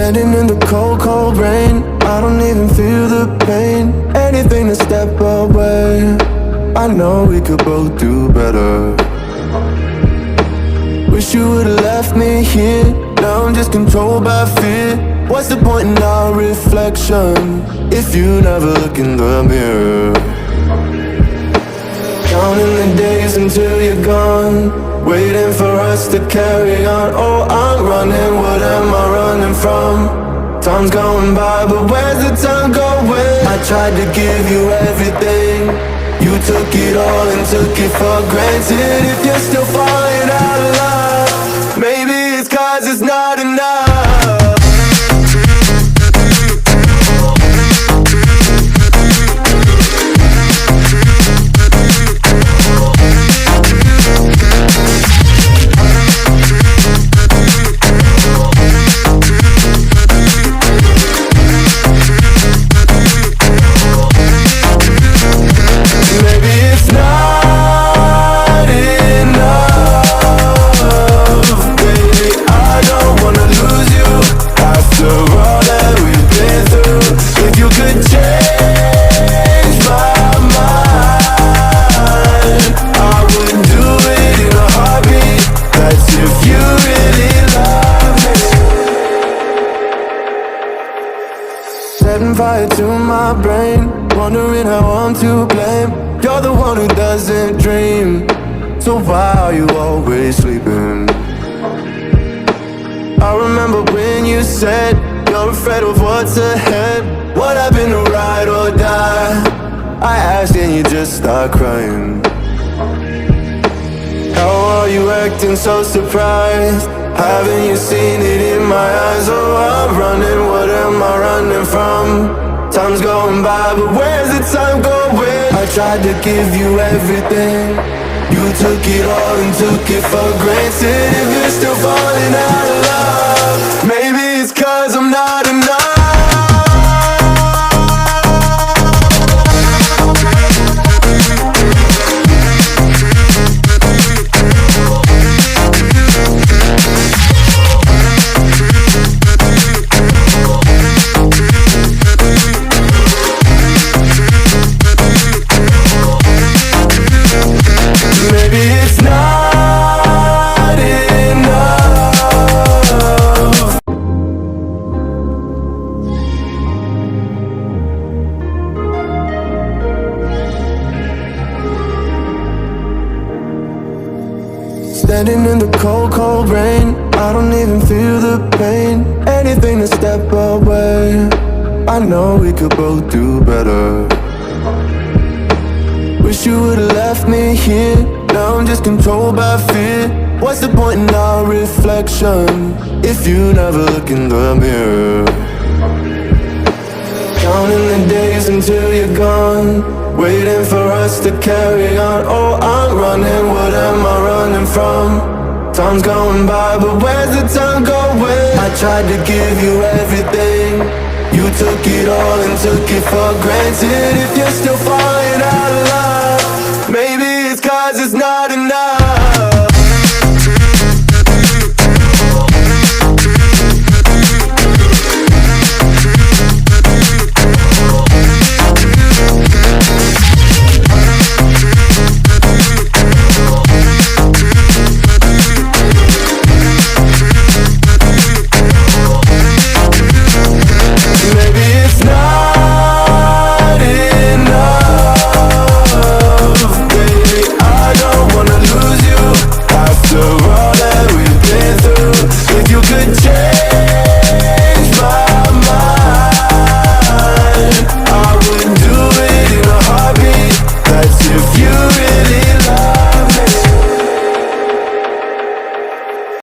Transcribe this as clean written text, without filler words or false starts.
Standing in the cold, cold rain, I don't even feel the pain. Anything to step away, I know we could both do better. Wish you would've left me here, now I'm just controlled by fear. What's the point in our reflection, if you never look in the mirror? Counting the days until you're gone, waiting for us to carry on. Oh, I'm running, what am I running from? Time's going by, but where's the time going? I tried to give you everything, you took it all and took it for granted. If you're still falling out of love, maybe it's 'cause it's not enough. Setting fire to my brain, wondering how I'm to blame. You're the one who doesn't dream, so why are you always sleeping? I remember when you said you're afraid of what's ahead. What happened to ride or die? I asked and you just start crying. How are you acting so surprised? Haven't you seen it in my eyes? Oh, I'm running, what am I running from? Time's going by, but where's the time going? I tried to give you everything, you took it all and took it for granted. If you're still falling out of love, maybe it's 'cause I'm not enough. Standing in the cold, cold rain, I don't even feel the pain. Anything to step away, I know we could both do better. Wish you would've left me here, now I'm just controlled by fear. What's the point in our reflection, if you never look in the mirror? Counting the days until you're gone, waiting for us to carry on. Oh, I'm running, what am I running from? Time's going by, but where's the time going? I tried to give you everything, you took it all and took it for granted. If you're still falling out of love, maybe it's 'cause it's not enough.